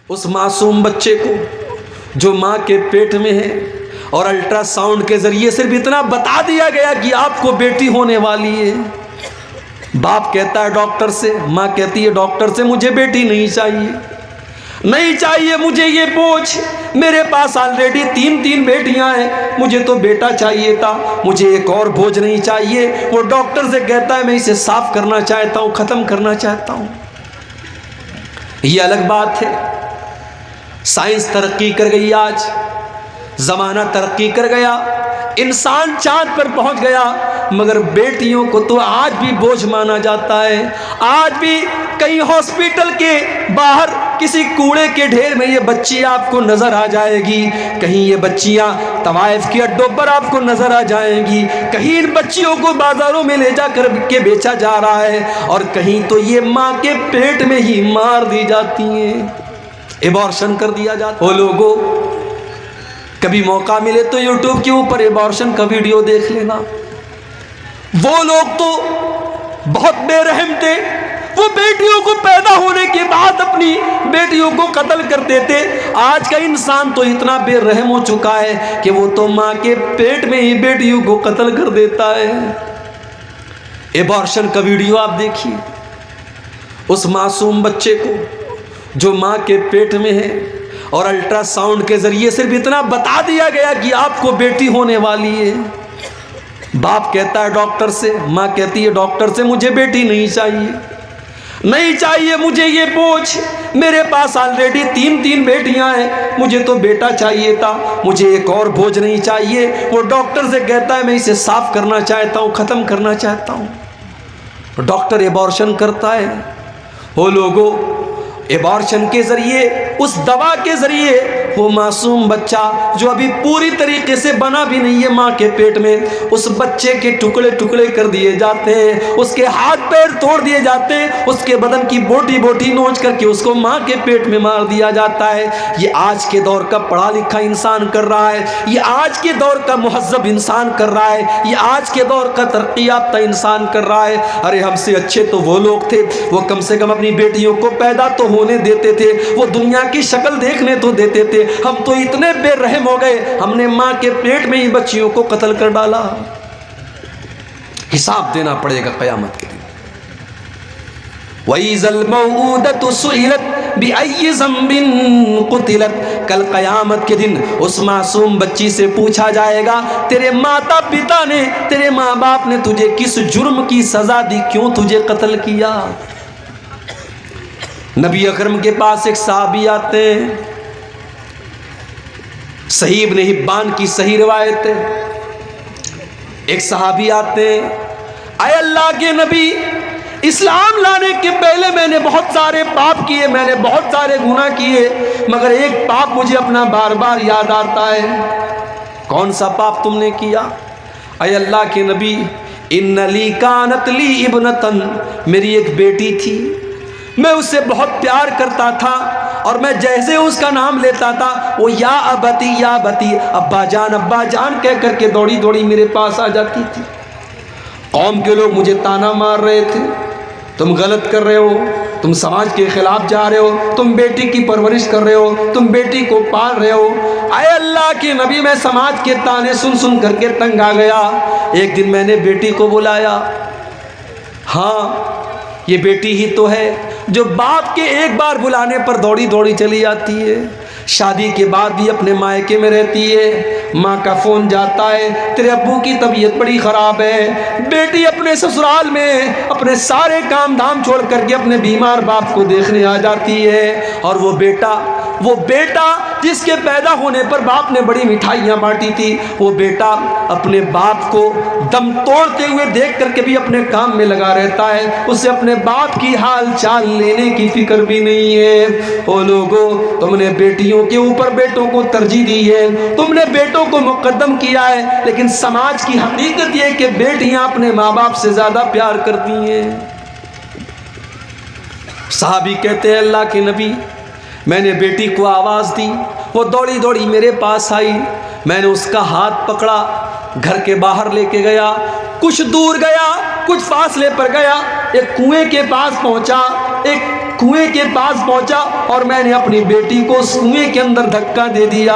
اس معصوم بچے کو جو ماں کے پیٹ میں ہے اور الٹرا ساؤنڈ کے ذریعے صرف اتنا بتا دیا گیا کہ آپ کو بیٹی ہونے والی ہے. باپ کہتا ہے ڈاکٹر سے، ماں کہتی ہے ڈاکٹر سے مجھے بیٹی نہیں چاہیے، نہیں چاہیے مجھے یہ بوجھ، میرے پاس آلریڈی تین بیٹیاں ہیں، مجھے تو بیٹا چاہیے تھا، مجھے ایک اور بوجھ نہیں چاہیے. وہ ڈاکٹر سے کہتا ہے میں اسے صاف کرنا چاہتا ہوں، ختم کرنا چاہتا ہوں. یہ الگ بات ہے. سائنس ترقی کر گئی، آج زمانہ ترقی کر گیا، انسان چاند پر پہنچ گیا، مگر بیٹیوں کو تو آج بھی بوجھ مانا جاتا ہے. آج بھی کئی ہاسپٹل کے باہر کسی کوڑے کے ڈھیر میں یہ بچی آپ کو نظر آ جائے گی، کہیں یہ بچیاں طوائف کے اڈوں پر آپ کو نظر آ جائیں گی، کہیں ان بچیوں کو بازاروں میں لے جا کر کے بیچا جا رہا ہے، اور کہیں تو یہ ماں کے پیٹ میں ہی مار دی جاتی ہیں، ایبارشن کر دیا جاتا. وہ لوگوں کبھی موقع ملے تو یوٹیوب کے اوپر ایبارشن کا ویڈیو دیکھ لینا. وہ لوگ تو بہت بے رحم تھے، وہ بیٹیوں کو پیدا ہونے کے بعد اپنی بیٹیوں کو قتل کر دیتے. آج کا انسان تو اتنا بے رحم ہو چکا ہے کہ وہ تو ماں کے پیٹ میں ہی بیٹیوں کو قتل کر دیتا ہے. ایبارشن کا ویڈیو آپ دیکھیے، اس معصوم بچے کو جو ماں کے پیٹ میں ہے اور الٹرا ساؤنڈ کے ذریعے صرف اتنا بتا دیا گیا کہ آپ کو بیٹی ہونے والی ہے. باپ کہتا ہے ڈاکٹر سے، ماں کہتی ہے ڈاکٹر سے مجھے بیٹی نہیں چاہیے، نہیں چاہیے مجھے یہ بوجھ، میرے پاس آلریڈی تین بیٹیاں ہیں، مجھے تو بیٹا چاہیے تھا، مجھے ایک اور بوجھ نہیں چاہیے. وہ ڈاکٹر سے کہتا ہے میں اسے صاف کرنا چاہتا ہوں، ختم کرنا چاہتا ہوں. ڈاکٹر ایبارشن کرتا ہے. وہ لوگوں ایبارشن کے ذریعے، اس دوا کے ذریعے وہ معصوم بچہ جو ابھی پوری طریقے سے بنا بھی نہیں ہے ماں کے پیٹ میں، اس بچے کے ٹکڑے ٹکڑے کر دیے جاتے ہیں، اس کے ہاتھ پیر توڑ دیے جاتے ہیں، اس کے بدن کی بوٹی بوٹی نوچ کر کے اس کو ماں کے پیٹ میں مار دیا جاتا ہے. یہ آج کے دور کا پڑھا لکھا انسان کر رہا ہے، یہ آج کے دور کا مہذب انسان کر رہا ہے، یہ آج کے دور کا ترقی یافتہ انسان کر رہا ہے. ارے ہم سے اچھے تو وہ لوگ تھے، وہ کم سے کم اپنی بیٹیوں کو پیدا تو ہونے دیتے تھے، وہ دنیا کی شکل دیکھنے تو دیتے تھے. ہم تو اتنے بے رحم ہو گئے، ہم نے ماں کے پیٹ میں ہی بچیوں کو قتل کر ڈالا. حساب دینا پڑے گا قیامت کے دن. وَإِذَا الْمَوْءُودَةُ سُئِلَتْ بِأَيِّ ذَنبٍ قُتِلَتْ، کل قیامت کے دن اس معصوم بچی سے پوچھا جائے گا تیرے ماتا پتا نے، تیرے ماں باپ نے تجھے کس جرم کی سزا دی، کیوں تجھے قتل کیا. نبی اکرم کے پاس ایک صحابی آتے ہیں، صحیح ابن حبان کی صحیح روایت ہے. ایک صحابی آتے ہیں، اے اللہ کے نبی، اسلام لانے کے پہلے میں نے بہت سارے پاپ کیے، میں نے بہت سارے گناہ کیے، مگر ایک پاپ مجھے اپنا بار بار یاد آتا ہے. کون سا پاپ تم نے کیا؟ اے اللہ کے نبی، ان لی کانت لی ابنتن، میری ایک بیٹی تھی، میں اس سے بہت پیار کرتا تھا، اور میں جیسے اس کا نام لیتا تھا وہ یا ابتی یا بتی، ابا جان کہہ کر کے دوڑی دوڑی میرے پاس آ جاتی تھی. قوم کے لوگ مجھے تانا مار رہے تھے، تم غلط کر رہے ہو، تم سماج کے خلاف جا رہے ہو، تم بیٹی کی پرورش کر رہے ہو، تم بیٹی کو پال رہے ہو. اے اللہ کے نبی، میں سماج کے تانے سن کر کے تنگ آ گیا. ایک دن میں نے بیٹی کو بلایا، ہاں یہ بیٹی ہی تو ہے جو باپ کے ایک بار بلانے پر دوڑی دوڑی چلی جاتی ہے، شادی کے بعد بھی اپنے مائکے میں رہتی ہے. ماں کا فون جاتا ہے، تیرے ابو کی طبیعت بڑی خراب ہے. بیٹی اپنے سسرال میں اپنے سارے کام دھام چھوڑ کر کے اپنے بیمار باپ کو دیکھنے آ جاتی ہے. اور وہ بیٹا جس کے پیدا ہونے پر باپ نے بڑی مٹھائیاں بانٹی تھی، وہ بیٹا اپنے باپ کو دم توڑتے ہوئے دیکھ کر کے بھی اپنے کام میں لگا رہتا ہے، اسے اپنے باپ کی حال چال لینے کی فکر بھی نہیں ہے. او لوگوں، تم نے بیٹیوں کے اوپر بیٹوں کو ترجیح دی ہے، تم نے بیٹوں کو مقدم کیا ہے، لیکن سماج کی حقیقت یہ کہ بیٹیاں اپنے ماں باپ سے زیادہ پیار کرتی ہیں. صحابی کہتے ہیں اللہ کے نبی، میں نے بیٹی کو آواز دی، وہ دوڑی دوڑی میرے پاس آئی، میں نے اس کا ہاتھ پکڑا، گھر کے باہر لے کے گیا، کچھ دور گیا، کچھ فاصلے پر گیا، ایک کنویں کے پاس پہنچا، ایک کنویں کے پاس پہنچا اور میں نے اپنی بیٹی کو اس کنویں کے اندر دھکا دے دیا،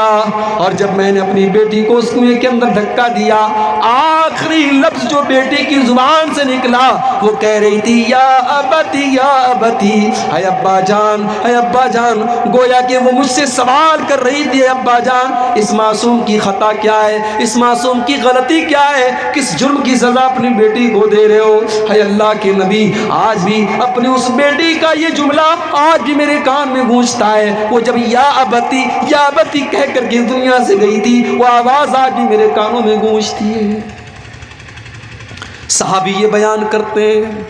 اور جب میں نے اپنی بیٹی کو اس کنویں کے اندر دھکا دیا، آخری لفظ جو بیٹی کی زبان سے نکلا وہ کہہ رہی تھی یا ابتی یا ابتی، اے ابا جان، اے ابا جان، گویا کہ وہ مجھ سے سوال کر رہی تھی، اے ابا جان اس معصوم کی خطا کیا ہے، اس معصوم کی غلطی کیا ہے، کس جرم کی سزا اپنی بیٹی کو دے رہے ہو؟ اے اللہ کے نبی، آج بھی اپنی اس بیٹی کا یہ جملہ آج بھی میرے کان میں گونجتا ہے، وہ جب یا ابتی کہہ کر کے دنیا سے گئی تھی، وہ آواز آج بھی میرے کانوں میں گونجتی ہے۔ صحابی یہ بیان کرتے ہیں،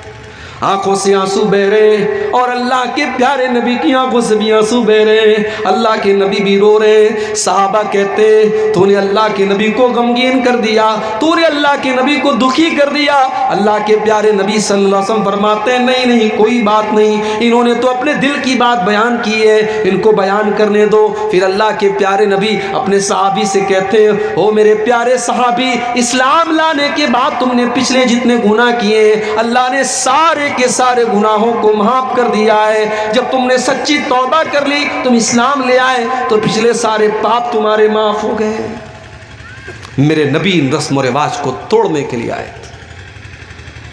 آنکھوں سے آنسو بہ رہے، اور اللہ کے پیارے نبی کی آنکھوں سے بھی آنسو بہ رہے، اللہ کے نبی بھی رو رہے۔ صحابہ کہتے تو نے اللہ کے نبی کو غمگین کر دیا، تو نے اللہ کے نبی کو دکھی کر دیا۔ اللہ کے پیارے نبی صلی اللہ علیہ وسلم فرماتے ہیں نہیں کوئی بات نہیں، انہوں نے تو اپنے دل کی بات بیان کی ہے، ان کو بیان کرنے دو۔ پھر اللہ کے پیارے نبی اپنے صحابی سے کہتے ہیں او میرے پیارے صحابی، اسلام لانے کے بعد تم نے پچھلے جتنے گناہ کیے اللہ نے سارے کے سارے گناہوں کو معاف کر دیا ہے، جب تم نے سچی توبہ کر لی، تم اسلام لے آئے تو پچھلے سارے پاپ تمہارے معاف ہو گئے۔ میرے نبی ان رسم و رواج کو توڑنے کے لیے آئے تھے۔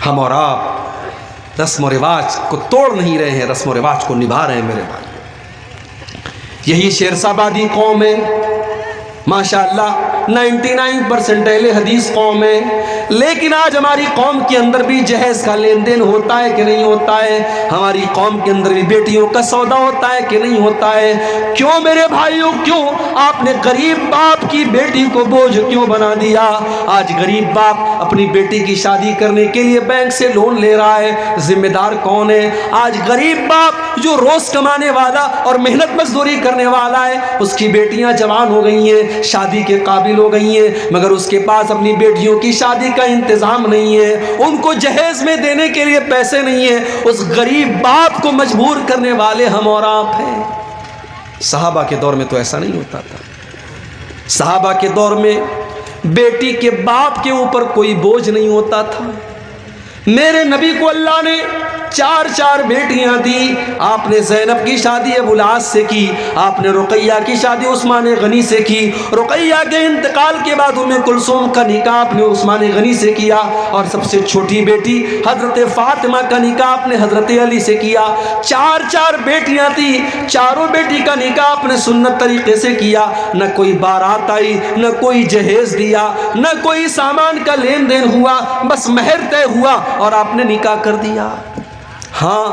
ہم اور آپ رسم و رواج کو توڑ نہیں رہے ہیں، رسم و رواج کو نبھا رہے ہیں میرے بھائی۔ یہی شیرسابادی قوم ہے، ماشاءاللہ 99% اہل حدیث قوم ہے، لیکن آج ہماری قوم کے اندر بھی جہیز کا لین دین ہوتا ہے کہ نہیں ہوتا ہے؟ ہماری قوم کے اندر بھی بیٹیوں کا سودا ہوتا ہے کہ نہیں ہوتا ہے؟ کیوں میرے بھائیوں، کیوں آپ نے غریب باپ کی بیٹی کو بوجھ کیوں بنا دیا؟ آج غریب باپ اپنی بیٹی کی شادی کرنے کے لیے بینک سے لون لے رہا ہے، ذمہ دار کون ہے؟ آج غریب باپ جو روز کمانے والا اور محنت مزدوری کرنے والا ہے، اس کی بیٹیاں جوان ہو گئی ہیں، شادی کے قابل ہو گئی ہیں، مگر اس کے پاس اپنی بیٹیوں کی شادی کا انتظام نہیں ہے، ان کو جہیز میں دینے کے لیے پیسے نہیں ہیں، اس غریب باپ کو مجبور کرنے والے ہم اور آپ ہیں۔ صحابہ کے دور میں تو ایسا نہیں ہوتا تھا۔ صحابہ کے دور میں بیٹی کے باپ کے اوپر کوئی بوجھ نہیں ہوتا تھا۔ میرے نبی کو اللہ نے چار بیٹیاں دی۔ آپ نے زینب کی شادی ابو العاص سے کی، آپ نے رقیہ کی شادی عثمان غنی سے کی، رقیہ کے انتقال کے بعد ام کلثوم کا نکاح آپ نے عثمان غنی سے کیا، اور سب سے چھوٹی بیٹی حضرت فاطمہ کا نکاح آپ نے حضرت علی سے کیا۔ چار بیٹیاں تھی، چاروں بیٹی کا نکاح آپ نے سنت طریقے سے کیا، نہ کوئی بارات آئی، نہ کوئی جہیز دیا، نہ کوئی سامان کا لین دین ہوا، بس مہر طے ہوا اور آپ نے نکاح کر دیا۔ ہاں،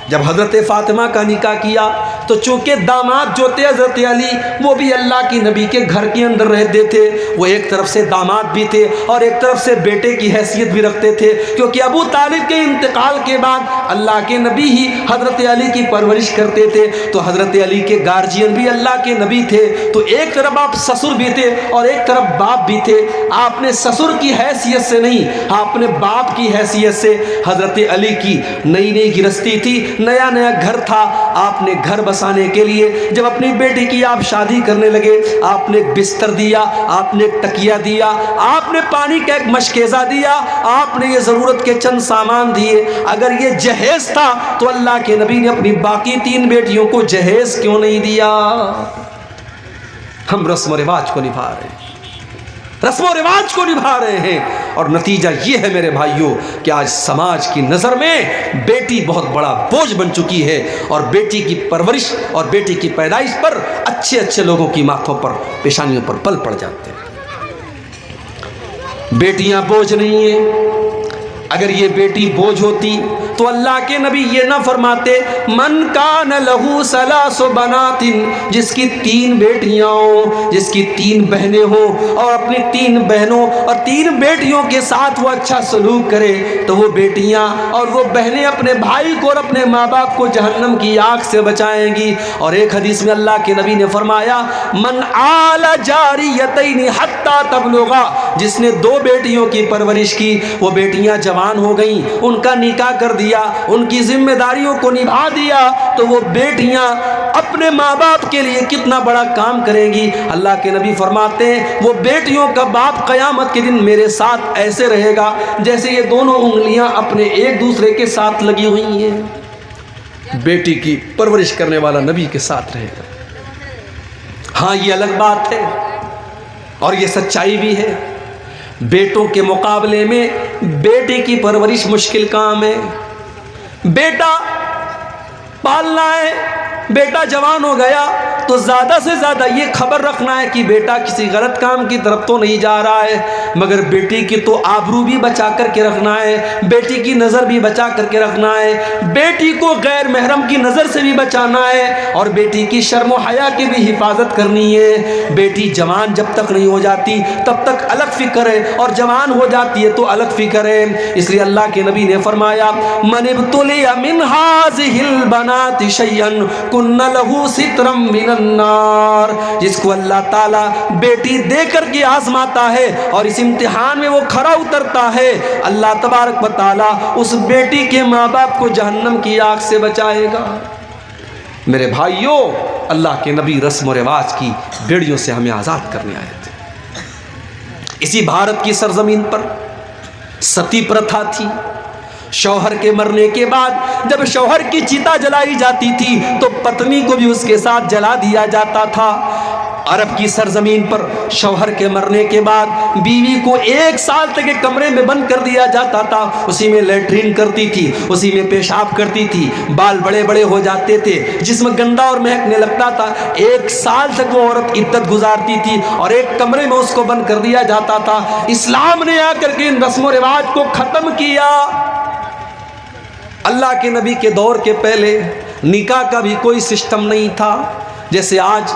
جب حضرت فاطمہ کا نکاح کیا تو چونکہ داماد جو تھے حضرت علی، وہ بھی اللہ کی نبی کے گھر کے اندر رہتے تھے، وہ ایک طرف سے داماد بھی تھے اور ایک طرف سے بیٹے کی حیثیت بھی رکھتے تھے، کیونکہ ابو طالب کے انتقال کے بعد اللہ کے نبی ہی حضرت علی کی پرورش کرتے تھے، تو حضرت علی کے گارجین بھی اللہ کے نبی تھے، تو ایک طرف آپ سسر بھی تھے اور ایک طرف باپ بھی تھے۔ آپ نے سسر کی حیثیت سے نہیں، آپ نے باپ کی حیثیت سے، حضرت علی کی نئی گرستی تھی، نیا گھر تھا، آپ نے گھر بسانے کے لیے جب اپنی بیٹی کی آپ شادی کرنے لگے، آپ نے ایک بستر دیا، آپ نے ایک تکیہ دیا، آپ نے پانی کا ایک مشکیزہ دیا، آپ نے یہ ضرورت کے چند سامان دیے۔ اگر یہ جہیز تھا تو اللہ کے نبی نے اپنی باقی 3 بیٹیوں کو جہیز کیوں نہیں دیا؟ ہم رسم و رواج کو نبھا رہے ہیں، رسم و رواج کو نبھا رہے ہیں، اور نتیجہ یہ ہے میرے بھائیوں کہ آج سماج کی نظر میں بیٹی بہت بڑا بوجھ بن چکی ہے، اور بیٹی کی پرورش اور بیٹی کی پیدائش پر اچھے لوگوں کی ماتھوں پر، پیشانیوں پر پل پڑ جاتے ہیں۔ بیٹیاں بوجھ نہیں ہیں۔ اگر یہ بیٹی بوجھ ہوتی تو اللہ کے نبی یہ نہ فرماتے من کان لہو ثلاث بنات، جس کی 3 بیٹیاں ہوں، جس کی 3 بہنیں ہوں، اور اپنی 3 بہنوں اور 3 بیٹیوں کے ساتھ وہ اچھا سلوک کرے، تو وہ بیٹیاں اور وہ بہنیں اپنے بھائی کو اور اپنے ماں باپ کو جہنم کی آگ سے بچائیں گی۔ اور ایک حدیث میں اللہ کے نبی نے فرمایا من آل جاریتین حتی تبلغا، جس نے 2 بیٹیوں کی پرورش کی، وہ بیٹیاں جوان ہو گئیں، ان کا نکاح کر دیا، ان کی ذمہ داریوں کو نبھا دیا، تو وہ بیٹیاں اپنے ماں باپ کے لیے کتنا بڑا کام کریں گی۔ اللہ کے نبی فرماتے ہیں وہ بیٹیوں کا باپ قیامت کے دن میرے ساتھ ایسے رہے گا جیسے یہ دونوں انگلیاں اپنے ایک دوسرے کے ساتھ لگی ہوئی ہیں۔ بیٹی کی پرورش کرنے والا نبی کے ساتھ رہے گا۔ ہاں یہ الگ بات ہے اور یہ سچائی بھی ہے، بیٹوں کے مقابلے میں بیٹی کی پرورش مشکل کام ہے۔ بیٹا پالنا ہے، بیٹا جوان ہو گیا تو زیادہ سے زیادہ یہ خبر رکھنا ہے کہ بیٹا کسی غلط کام کی طرف تو نہیں جا رہا ہے، مگر بیٹی کی تو آبرو بھی بچا کر کے رکھنا ہے، بیٹی کی نظر بھی بچا کر کے رکھنا ہے، بیٹی کو غیر محرم کی نظر سے بھی بچانا ہے، اور بیٹی کی شرم و حیا کی بھی حفاظت کرنی ہے۔ بیٹی جوان جب تک نہیں ہو جاتی تب تک الگ فکر ہے، اور جوان ہو جاتی ہے تو الگ فکر ہے۔ اس لیے اللہ کے نبی نے فرمایا من ابتلی من هذه البنات شيئا كن له سترا من النار، جس کو اللہ تعالیٰ بیٹی دے کر کے آزماتا ہے اور اس امتحان میں وہ کھرا اترتا ہے، اللہ تبارک و تعالیٰ اس بیٹی کے ماں باپ کو جہنم کی آگ سے بچائے گا۔ میرے بھائیوں، اللہ کے نبی رسم و رواج کی بیڑیوں سے ہمیں آزاد کرنے آئے تھے۔ اسی بھارت کی سرزمین پر ستی پرتھا تھی۔ شوہر کے مرنے کے بعد جب شوہر کی چتا جلائی جاتی تھی تو پتنی کو بھی اس کے ساتھ جلا دیا جاتا تھا۔ عرب کی سرزمین پر شوہر کے مرنے کے بعد بیوی کو 1 سال تک ایک کمرے میں بند کر دیا جاتا تھا، اسی میں لیٹرین کرتی تھی، اسی میں پیشاب کرتی تھی، بال بڑے بڑے ہو جاتے تھے، جسم گندا اور مہکنے لگتا تھا۔ 1 سال تک وہ عورت عدت گزارتی تھی اور ایک کمرے میں اس کو بند کر دیا جاتا تھا۔ اسلام نے آ کر کے ان رسم و رواج کو ختم کیا۔ اللہ کے نبی کے دور کے پہلے نکاح کا بھی کوئی سسٹم نہیں تھا، جیسے آج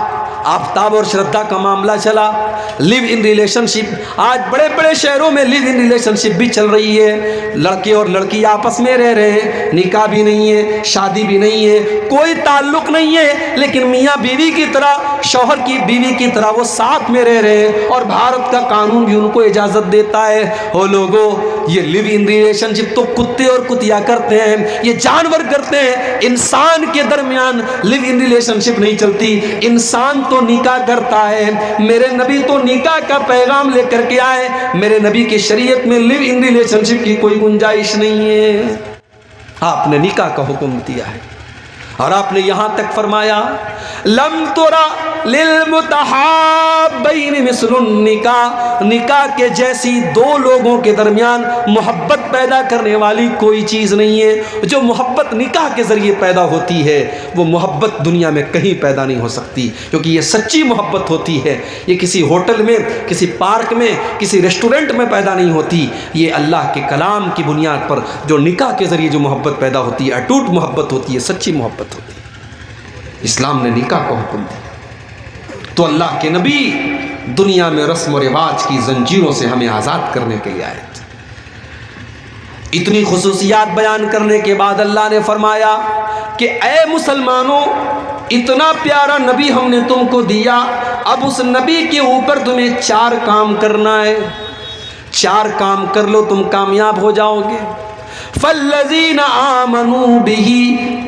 آفتاب اور شردا کا معاملہ چلا، لیو ان ریلیشن شپ۔ آج بڑے بڑے شہروں میں لیو ان ریلیشن شپ بھی چل رہی ہے، لڑکے اور لڑکی آپس میں رہ رہے ہیں، نکاح بھی نہیں ہے، شادی بھی نہیں ہے، کوئی تعلق نہیں ہے، لیکن میاں بیوی کی طرح، شوہر کی بیوی کی طرح وہ ساتھ میں رہ رہے ہیں، اور بھارت کا قانون بھی ان کو اجازت دیتا ہے۔ ہو لوگوں، یہ لیو ان ریلیشن شپ تو کتے اور کتیا کرتے ہیں، یہ جانور کرتے ہیں، انسان کے درمیان لیو ان ریلیشن شپ نہیں چلتی۔ انسان تو نکاح کرتا ہے، میرے نبی تو نکاح کا پیغام لے کر کے آئے، میرے نبی کی شریعت میں لیو ان ریلیشن شپ کی کوئی گنجائش نہیں ہے۔ آپ نے نکاح کا حکم دیا ہے اور آپ نے یہاں تک فرمایا لم ترا للمتحابین مثل النکاح، نکاح کے جیسی 2 لوگوں کے درمیان محبت پیدا کرنے والی کوئی چیز نہیں ہے۔ جو محبت نکاح کے ذریعے پیدا ہوتی ہے وہ محبت دنیا میں کہیں پیدا نہیں ہو سکتی، کیونکہ یہ سچی محبت ہوتی ہے۔ یہ کسی ہوٹل میں، کسی پارک میں، کسی ریسٹورنٹ میں پیدا نہیں ہوتی، یہ اللہ کے کلام کی بنیاد پر جو نکاح کے ذریعے جو محبت پیدا ہوتی ہے، اٹوٹ محبت ہوتی ہے، سچی محبت ہوتی ہے۔ اسلام نے نکاح کو حکم دیا تو اللہ کے نبی دنیا میں رسم و رواج کی زنجیروں سے ہمیں آزاد کرنے کے لیے آئے تھے۔ اتنی خصوصیات بیان کرنے کے بعد اللہ نے فرمایا کہ اے مسلمانوں، اتنا پیارا نبی ہم نے تم کو دیا، اب اس نبی کے اوپر تمہیں 4 کام کرنا ہے۔ 4 کام کر لو تم کامیاب ہو جاؤ گے۔ فَالَّذِينَ آمَنُوا بِهِ،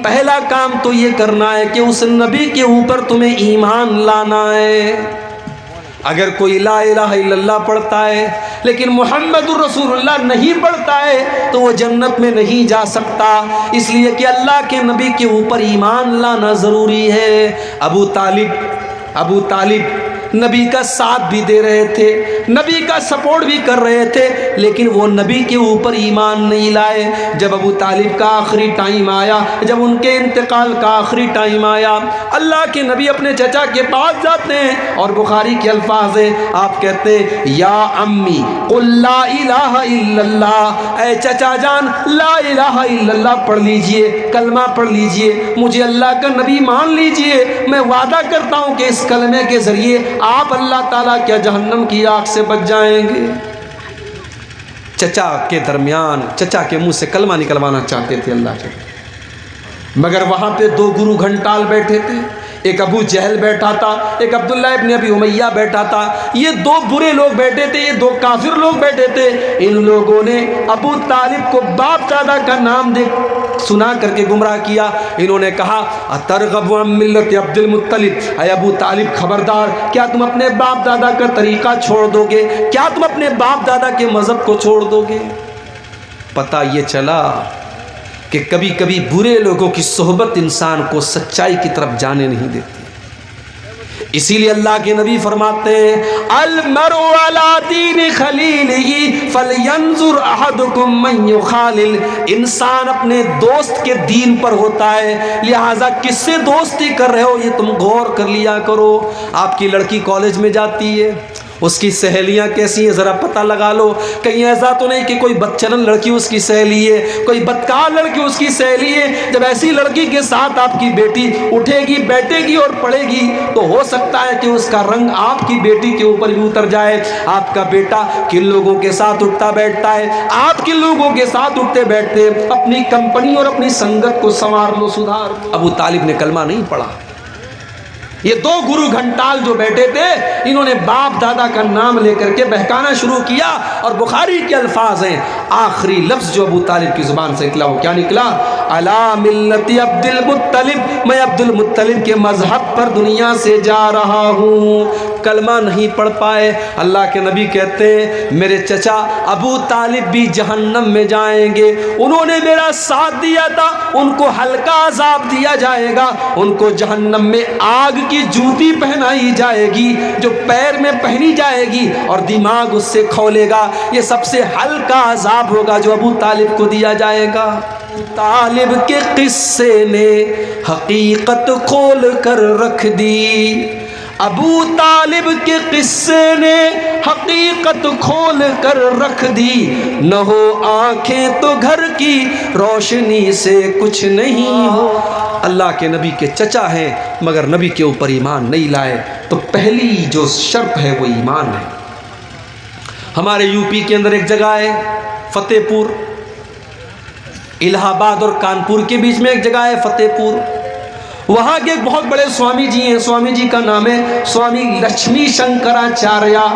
پہلا کام تو یہ کرنا ہے کہ اس نبی کے اوپر تمہیں ایمان لانا ہے۔ اگر کوئی لا الہ الا اللہ پڑھتا ہے لیکن محمد الرسول اللہ نہیں پڑھتا ہے تو وہ جنت میں نہیں جا سکتا، اس لیے کہ اللہ کے نبی کے اوپر ایمان لانا ضروری ہے۔ ابو طالب نبی کا ساتھ بھی دے رہے تھے، نبی کا سپورٹ بھی کر رہے تھے، لیکن وہ نبی کے اوپر ایمان نہیں لائے۔ جب ابو طالب کا آخری ٹائم آیا، جب ان کے انتقال کا آخری ٹائم آیا، اللہ کے نبی اپنے چچا کے پاس جاتے ہیں اور بخاری کے الفاظ ہیں، آپ کہتے ہیں یا امی قل لا الہ الا اللہ، اے چچا جان لا الہ الا اللہ پڑھ لیجئے، کلمہ پڑھ لیجئے، مجھے اللہ کا نبی مان لیجئے، میں وعدہ کرتا ہوں کہ اس کلمے کے ذریعے آپ اللہ تعالیٰ کیا جہنم کی آگ سے بچ جائیں گے۔ چچا کے درمیان، چچا کے منہ سے کلمہ نکلوانا چاہتے تھے اللہ کے، مگر وہاں پہ 2 گرو گھنٹال بیٹھے تھے، ایک ابو جہل بیٹھا تھا، ایک عبداللہ ابن ابی امیہ بیٹھا تھا۔ یہ 2 برے لوگ بیٹھے تھے، یہ 2 کافر لوگ بیٹھے تھے۔ ان لوگوں نے ابو طالب کو باپ دادا کا نام دے سنا کر کے گمراہ کیا۔ انہوں نے کہا اترغب عن ملت عبد المطلب، اے ابو طالب خبردار، کیا تم اپنے باپ دادا کا طریقہ چھوڑ دو گے؟ کیا تم اپنے باپ دادا کے مذہب کو چھوڑ دو گے؟ پتہ یہ چلا کہ کبھی کبھی برے لوگوں کی صحبت انسان کو سچائی کی طرف جانے نہیں دیتی. اسی لیے اللہ کے نبی فرماتے ہیں المرء علی دین خلیلہ فلینظر احدکم من یخالل. انسان اپنے دوست کے دین پر ہوتا ہے، لہٰذا کس سے دوستی کر رہے ہو یہ تم غور کر لیا کرو. آپ کی لڑکی کالج میں جاتی ہے، اس کی سہیلیاں کیسی ہیں ذرا پتہ لگا لو. کہیں ایسا تو نہیں کہ کوئی بدچلن لڑکی اس کی سہیلی ہے، کوئی بدکار لڑکی اس کی سہیلی ہے. جب ایسی لڑکی کے ساتھ آپ کی بیٹی اٹھے گی، بیٹھے گی اور پڑھے گی تو ہو سکتا ہے کہ اس کا رنگ آپ کی بیٹی کے اوپر بھی اتر جائے. آپ کا بیٹا کن لوگوں کے ساتھ اٹھتا بیٹھتا ہے، آپ کن لوگوں کے ساتھ اٹھتے بیٹھتے، اپنی کمپنی اور اپنی سنگت کو سنوار لو، سدھار لو. ابو طالب نے کلمہ نہیں پڑھا. یہ دو گرو گھنٹال جو بیٹھے تھے، انہوں نے باپ دادا کا نام لے کر کے بہکانا شروع کیا. اور بخاری کے الفاظ ہیں، آخری لفظ جو ابو طالب کی زبان سے نکلا وہ کیا نکلا؟ علی ملت عبد المطلب، میں عبد المطلب کے مذہب پر دنیا سے جا رہا ہوں. کلمہ نہیں پڑھ پائے. اللہ کے نبی کہتے ہیں میرے چچا ابو طالب بھی جہنم میں جائیں گے. انہوں نے میرا ساتھ دیا تھا، ان کو ہلکا عذاب دیا جائے گا، ان کو جہنم میں آگ کی جوتی پہنائی جائے گی جو پیر میں پہنی جائے گی اور دماغ اس سے کھولے گا. یہ سب سے ہلکا عذاب ہوگا جو ابو طالب کو دیا جائے گا. طالب کے قصے نے حقیقت کھول کر رکھ دی. ابو طالب کے قصے نے حقیقت کھول کر رکھ دی. نہ ہو آنکھیں تو گھر کی روشنی سے کچھ نہیں ہو. اللہ کے نبی کے چچا ہیں مگر نبی کے اوپر ایمان نہیں لائے. تو پہلی جو شرط ہے وہ ایمان ہے. ہمارے یو پی کے اندر ایک جگہ ہے فتح پور، الہ آباد اور کانپور کے بیچ میں ایک جگہ ہے فتح پور. وہاں کے ایک بہت بڑے سوامی جی ہیں. سوامی جی کا نام ہے سوامی لکشمی شنکراچاریہ.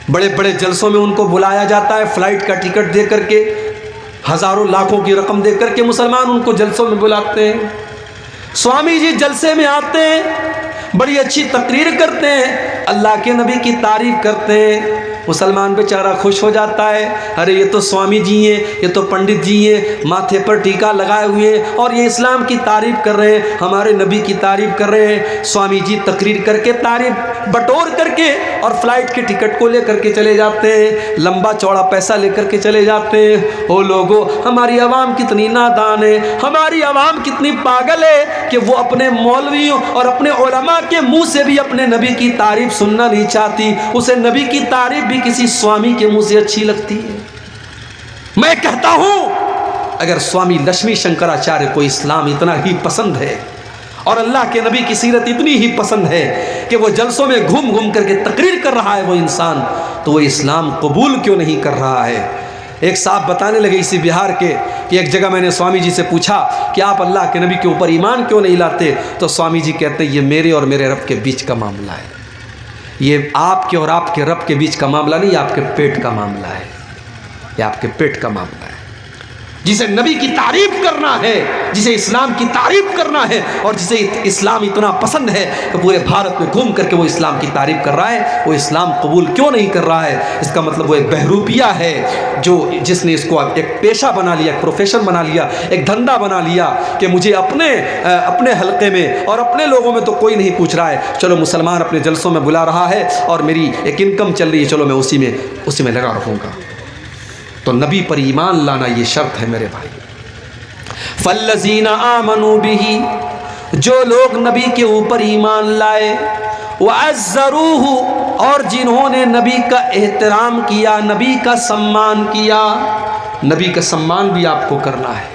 بڑے بڑے جلسوں میں ان کو بلایا جاتا ہے، فلائٹ کا ٹکٹ دے کر کے، ہزاروں لاکھوں کی رقم دے کر کے مسلمان ان کو جلسوں میں بلاتے ہیں. سوامی جی جلسے میں آتے ہیں، بڑی اچھی تقریر کرتے ہیں، اللہ کے نبی کی تعریف کرتے ہیں. مسلمان بیچارہ خوش ہو جاتا ہے، ارے یہ تو سوامی جی ہیں، یہ تو پنڈت جی ہیں، ماتھے پر ٹیکا لگائے ہوئے ہیں اور یہ اسلام کی تعریف کر رہے ہیں، ہمارے نبی کی تعریف کر رہے ہیں. سوامی جی تقریر کر کے، تعریف بٹور کر کے اور فلائٹ کے ٹکٹ کو لے کر کے چلے جاتے ہیں، لمبا چوڑا پیسہ لے کر کے چلے جاتے ہیں. او لوگو، ہماری عوام کتنی نادان ہے، ہماری عوام کتنی پاگل ہے کہ وہ اپنے مولویوں اور اپنے علماء کے منہ سے بھی اپنے نبی کی تعریف سننا نہیں چاہتی. اسے نبی کی تعریف بھی کسی سوامی کے منہ سے اچھی لگتی ہے. میں کہتا ہوں اگر سوامی لکشمی شنکراچاریہ کو اسلام اتنا ہی پسند ہے اور اللہ کے نبی کی سیرت اتنی ہی پسند ہے کہ وہ جلسوں میں گھوم گھوم کر کے تقریر کر رہا ہے وہ انسان، تو وہ اسلام قبول کیوں نہیں کر رہا ہے؟ ایک صاحب بتانے لگے اسی بہار کے کہ ایک جگہ میں نے سوامی جی سے پوچھا کہ آپ اللہ کے نبی کے اوپر ایمان کیوں نہیں لاتے؟ تو سوامی جی کہتے ہیں یہ میرے اور میرے رب کے بیچ کا معاملہ ہے. یہ آپ کے اور آپ کے رب کے بیچ کا معاملہ نہیں، آپ کے پیٹ کا معاملہ ہے. یہ آپ کے پیٹ کا معاملہ ہے. جسے نبی کی تعریف کرنا ہے، جسے اسلام کی تعریف کرنا ہے اور جسے اسلام اتنا پسند ہے کہ پورے بھارت میں گھوم کر کے وہ اسلام کی تعریف کر رہا ہے، وہ اسلام قبول کیوں نہیں کر رہا ہے؟ اس کا مطلب وہ ایک بہروپیہ ہے جس نے اس کو ایک پیشہ بنا لیا، ایک پروفیشن بنا لیا، ایک دھندا بنا لیا کہ مجھے اپنے حلقے میں اور اپنے لوگوں میں تو کوئی نہیں پوچھ رہا ہے، چلو مسلمان اپنے جلسوں میں بلا رہا ہے اور میری ایک انکم چل رہی ہے، چلو میں اسی میں لگا رہوں گا. تو نبی پر ایمان لانا یہ شرط ہے میرے بھائی. فالذین آمنوا بہ، جو لوگ نبی کے اوپر ایمان لائے، وعزروہ، اور جنہوں نے نبی کا احترام کیا، نبی کا سمان کیا. نبی کا سمان بھی آپ کو کرنا ہے.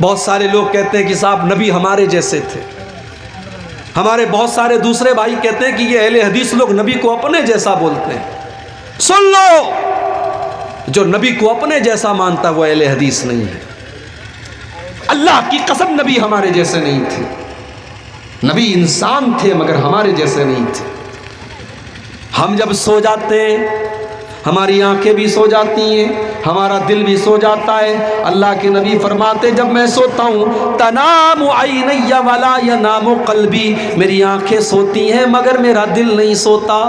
بہت سارے لوگ کہتے ہیں کہ صاحب نبی ہمارے جیسے تھے. ہمارے بہت سارے دوسرے بھائی کہتے ہیں کہ یہ اہل حدیث لوگ نبی کو اپنے جیسا بولتے ہیں. سن لو، جو نبی کو اپنے جیسا مانتا وہ اہل حدیث نہیں ہے. اللہ کی قسم نبی ہمارے جیسے نہیں تھے. نبی انسان تھے مگر ہمارے جیسے نہیں تھے. ہم جب سو جاتے ہیں ہماری آنکھیں بھی سو جاتی ہیں، ہمارا دل بھی سو جاتا ہے. اللہ کے نبی فرماتے جب میں سوتا ہوں تنام عینی ولا ینام قلبی، میری آنکھیں سوتی ہیں مگر میرا دل نہیں سوتا.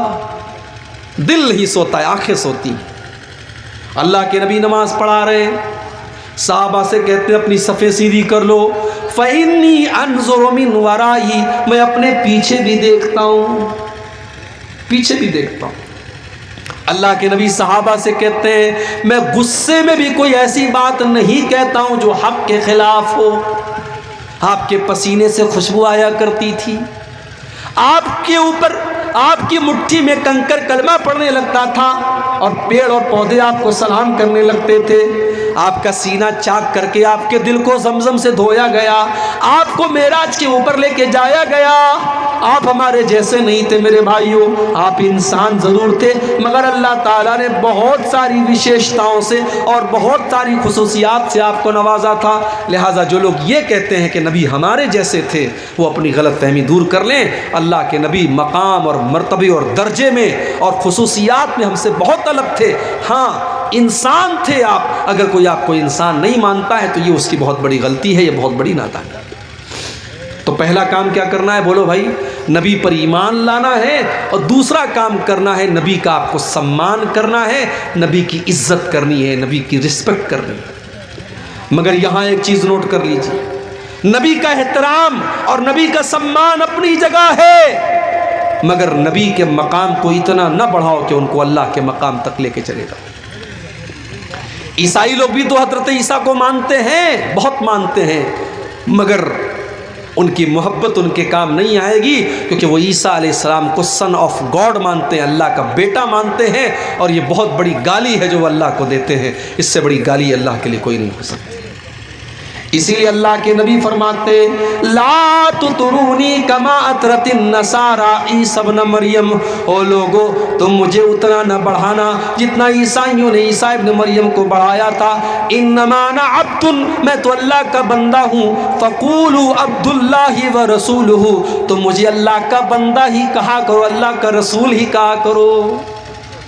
دل نہیں سوتا ہے، آنکھیں سوتی ہیں. اللہ کے نبی نماز پڑھا رہے، صحابہ سے کہتے ہیں اپنی صفیں سیدھی کر لو. فَإِنِّي أَنظُرُ مِنْ وَرَائِي، میں اپنے پیچھے بھی دیکھتا ہوں، پیچھے بھی دیکھتا ہوں. اللہ کے نبی صحابہ سے کہتے ہیں میں غصے میں بھی کوئی ایسی بات نہیں کہتا ہوں جو حق کے خلاف ہو. آپ کے پسینے سے خوشبو آیا کرتی تھی، آپ کے اوپر آپ کی مٹھی میں کنکر کلمہ پڑنے لگتا تھا، اور پیڑ اور پودے آپ کو سلام کرنے لگتے تھے. آپ کا سینہ چاک کر کے آپ کے دل کو زمزم سے دھویا گیا، آپ کو معراج کے اوپر لے کے جایا گیا. آپ ہمارے جیسے نہیں تھے میرے بھائیوں، آپ انسان ضرور تھے، مگر اللہ تعالیٰ نے بہت ساری وشیشتاؤں سے اور بہت ساری خصوصیات سے آپ کو نوازا تھا. لہٰذا جو لوگ یہ کہتے ہیں کہ نبی ہمارے جیسے تھے، وہ اپنی غلط فہمی دور کر لیں. اللہ کے نبی مقام اور مرتبے اور درجے میں اور خصوصیات میں ہم سے بہت الگ تھے. ہاں انسان تھے آپ. اگر کوئی آپ کو انسان نہیں مانتا ہے تو یہ اس کی بہت بڑی غلطی ہے، یہ بہت بڑی نادانی. تو پہلا کام کیا کرنا ہے؟ بولو بھائی، نبی پر ایمان لانا ہے، اور دوسرا کام کرنا ہے نبی کا آپ کو سمان کرنا ہے، نبی کی عزت کرنی ہے، نبی کی رسپیکٹ کرنی ہے. مگر یہاں ایک چیز نوٹ کر لیجیے، نبی کا احترام اور نبی کا سمان اپنی جگہ ہے، مگر نبی کے مقام کو اتنا نہ بڑھاؤ کہ ان کو اللہ کے مقام تک لے کے چلے جاؤ. عیسائی لوگ بھی تو حضرت عیسیٰ کو مانتے ہیں، بہت مانتے ہیں، مگر ان کی محبت ان کے کام نہیں آئے گی، کیونکہ وہ عیسیٰ علیہ السلام کو سن آف گاڈ مانتے ہیں، اللہ کا بیٹا مانتے ہیں. اور یہ بہت بڑی گالی ہے جو وہ اللہ کو دیتے ہیں، اس سے بڑی گالی اللہ کے لیے کوئی نہیں ہو سکتی. اسی لیے اللہ کے نبی فرماتے لا تطرونی کما اطرت النصارى عیسی ابن مریم، او لوگو تم مجھے اتنا نہ بڑھانا جتنا عیسائیوں نے عیسیٰ ابن مریم کو بڑھایا تھا. انما انا عبد، میں تو اللہ کا بندہ ہوں. فقولوا عبد اللہ ورسولہ، تو مجھے اللہ کا بندہ ہی کہا کرو، اللہ کا رسول ہی کہا کرو.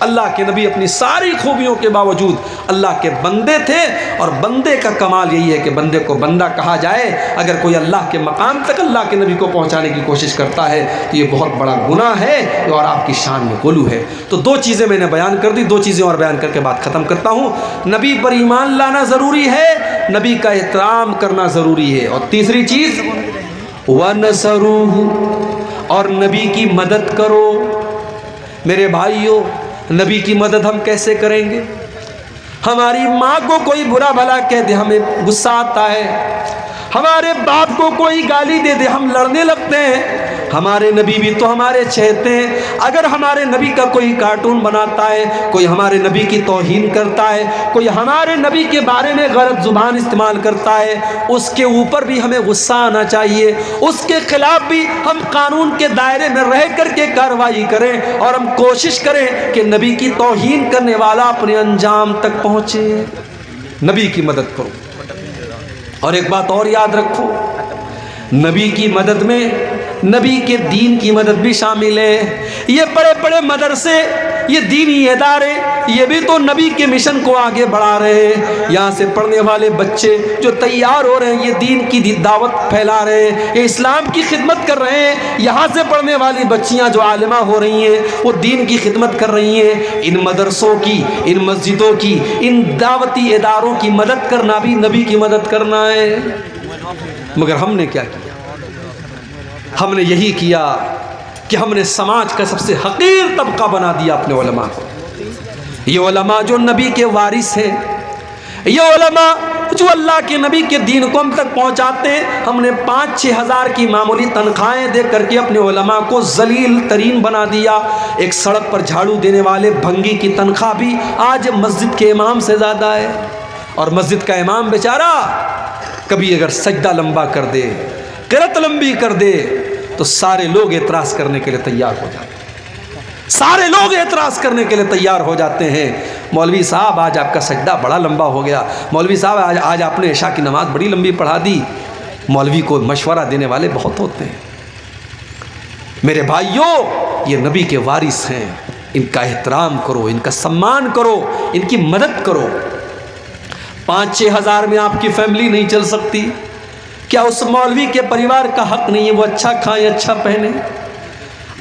اللہ کے نبی اپنی ساری خوبیوں کے باوجود اللہ کے بندے تھے، اور بندے کا کمال یہی ہے کہ بندے کو بندہ کہا جائے. اگر کوئی اللہ کے مقام تک اللہ کے نبی کو پہنچانے کی کوشش کرتا ہے تو یہ بہت بڑا گناہ ہے اور آپ کی شان میں غلو ہے. تو دو چیزیں میں نے بیان کر دی، دو چیزیں اور بیان کر کے بات ختم کرتا ہوں. نبی پر ایمان لانا ضروری ہے، نبی کا احترام کرنا ضروری ہے، اور تیسری چیز وَنَصَرُوهُ، اور نبی کی مدد کرو. میرے بھائیوں، نبی کی مدد ہم کیسے کریں گے؟ ہماری ماں کو کوئی برا بھلا کہہ دے ہمیں غصہ آتا ہے، ہمارے باپ کو کوئی گالی دے دے ہم لڑنے لگتے ہیں. ہمارے نبی بھی تو ہمارے چہتے ہیں. اگر ہمارے نبی کا کوئی کارٹون بناتا ہے، کوئی ہمارے نبی کی توہین کرتا ہے، کوئی ہمارے نبی کے بارے میں غلط زبان استعمال کرتا ہے، اس کے اوپر بھی ہمیں غصہ آنا چاہیے. اس کے خلاف بھی ہم قانون کے دائرے میں رہ کر کے کارروائی کریں، اور ہم کوشش کریں کہ نبی کی توہین کرنے والا اپنے انجام تک پہنچے. نبی کی مدد کرو. اور ایک بات اور یاد رکھو، نبی کی مدد میں نبی کے دین کی مدد بھی شامل ہے. یہ بڑے بڑے مدرسے، یہ دینی ادارے، یہ بھی تو نبی کے مشن کو آگے بڑھا رہے ہیں. یہاں سے پڑھنے والے بچے جو تیار ہو رہے ہیں، یہ دین کی دعوت پھیلا رہے ہیں، یہ اسلام کی خدمت کر رہے ہیں. یہاں سے پڑھنے والی بچیاں جو عالمہ ہو رہی ہیں، وہ دین کی خدمت کر رہی ہیں. ان مدرسوں کی، ان مسجدوں کی، ان دعوتی اداروں کی مدد کرنا بھی نبی کی مدد کرنا ہے. مگر ہم نے کیا کیا؟ ہم نے یہی کیا کہ ہم نے سماج کا سب سے حقیر طبقہ بنا دیا اپنے علماء کو. یہ علماء جو نبی کے وارث ہیں، یہ علماء جو اللہ کے نبی کے دین کو ہم تک پہنچاتے ہیں، ہم نے 5-6 ہزار کی معمولی تنخواہیں دے کر کے اپنے علماء کو ذلیل ترین بنا دیا. ایک سڑک پر جھاڑو دینے والے بھنگی کی تنخواہ بھی آج مسجد کے امام سے زیادہ ہے. اور مسجد کا امام بیچارہ کبھی اگر سجدہ لمبا کر دے، قرات لمبی کر دے، تو سارے لوگ اعتراض کرنے کے لیے تیار ہو جاتے ہیں. سارے لوگ اعتراض کرنے کے لیے تیار ہو جاتے ہیں. مولوی صاحب آج آپ کا سجدہ بڑا لمبا ہو گیا، مولوی صاحب آج آپ نے عشاء کی نماز بڑی لمبی پڑھا دی. مولوی کو مشورہ دینے والے بہت ہوتے ہیں. میرے بھائیوں، یہ نبی کے وارث ہیں، ان کا احترام کرو، ان کا سمان کرو، ان کی مدد کرو. 5-6 ہزار میں آپ کی فیملی نہیں چل سکتی. کیا اس مولوی کے پریوار کا حق نہیں ہے وہ اچھا کھائیں، اچھا پہنے؟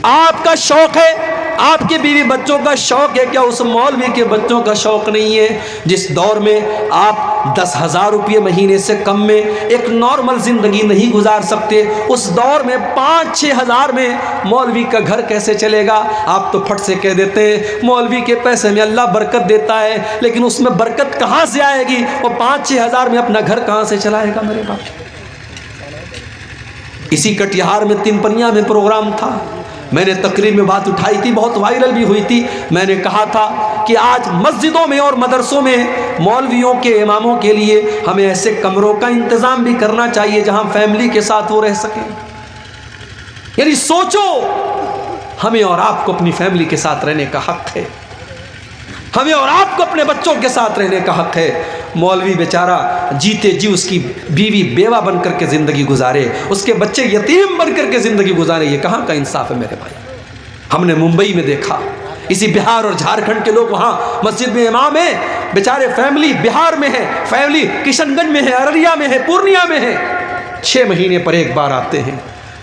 آپ کا شوق ہے آپ کے بیوی بچوں کا شوق ہے، کیا اس مولوی کے بچوں کا شوق نہیں ہے؟ جس دور میں آپ 10,000 روپے مہینے سے کم میں ایک نارمل زندگی نہیں گزار سکتے، اس دور میں 5-6 ہزار میں مولوی کا گھر کیسے چلے گا؟ آپ تو پھٹ سے کہہ دیتے ہیں مولوی کے پیسے میں اللہ برکت دیتا ہے، لیکن اس میں برکت کہاں سے آئے گی؟ وہ 5-6 ہزار میں اپنا گھر کہاں سے چلائے گا میرے باپ؟ اسی کٹیہار میں تین پنیاں میں پروگرام تھا، میں نے تقریر میں بات اٹھائی تھی، بہت وائرل بھی ہوئی تھی۔ میں نے کہا تھا کہ آج مسجدوں میں اور مدرسوں میں مولویوں کے اماموں کے لیے ہمیں ایسے کمروں کا انتظام بھی کرنا چاہیے جہاں فیملی کے ساتھ وہ رہ سکیں۔ یعنی سوچو، ہمیں اور آپ کو اپنی فیملی کے ساتھ رہنے کا حق ہے، ہمیں اور آپ کو اپنے بچوں کے ساتھ رہنے کا حق ہے۔ مولوی بیچارہ جیتے جی اس کی بیوی بیوہ بن کر کے زندگی گزارے، اس کے بچے یتیم بن کر کے زندگی گزارے، یہ کہاں کا انصاف ہے میرے بھائی؟ ہم نے ممبئی میں دیکھا، اسی بہار اور جھارکھنڈ کے لوگ وہاں مسجد میں امام ہیں، بیچارے فیملی بہار میں ہے، فیملی کشن گنج میں ہے، ارریہ میں ہے، پورنیہ میں ہے، 6 مہینے پر ایک بار آتے ہیں،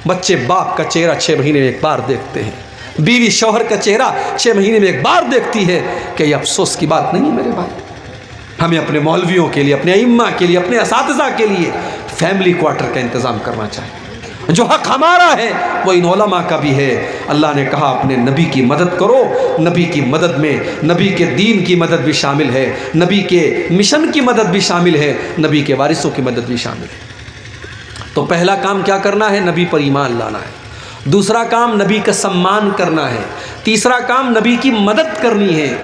بچے باپ کا چہرہ 6 مہینے میں ایک بار دیکھتے ہیں، بیوی شوہر کا چہرہ 6 مہینے میں ایک بار دیکھتی ہے۔ کہ یہ افسوس کی بات نہیں میرے بھائی؟ ہمیں اپنے مولویوں کے لیے، اپنے ائمہ کے لیے، اپنے اساتذہ کے لیے فیملی کوارٹر کا انتظام کرنا چاہیے۔ جو حق ہمارا ہے وہ ان علماء کا بھی ہے۔ اللہ نے کہا اپنے نبی کی مدد کرو، نبی کی مدد میں نبی کے دین کی مدد بھی شامل ہے، نبی کے مشن کی مدد بھی شامل ہے، نبی کے وارثوں کی مدد بھی شامل ہے۔ تو پہلا کام کیا کرنا ہے؟ نبی پر ایمان لانا ہے۔ دوسرا کام نبی کا سمان کرنا ہے۔ تیسرا کام نبی کی مدد کرنی ہے۔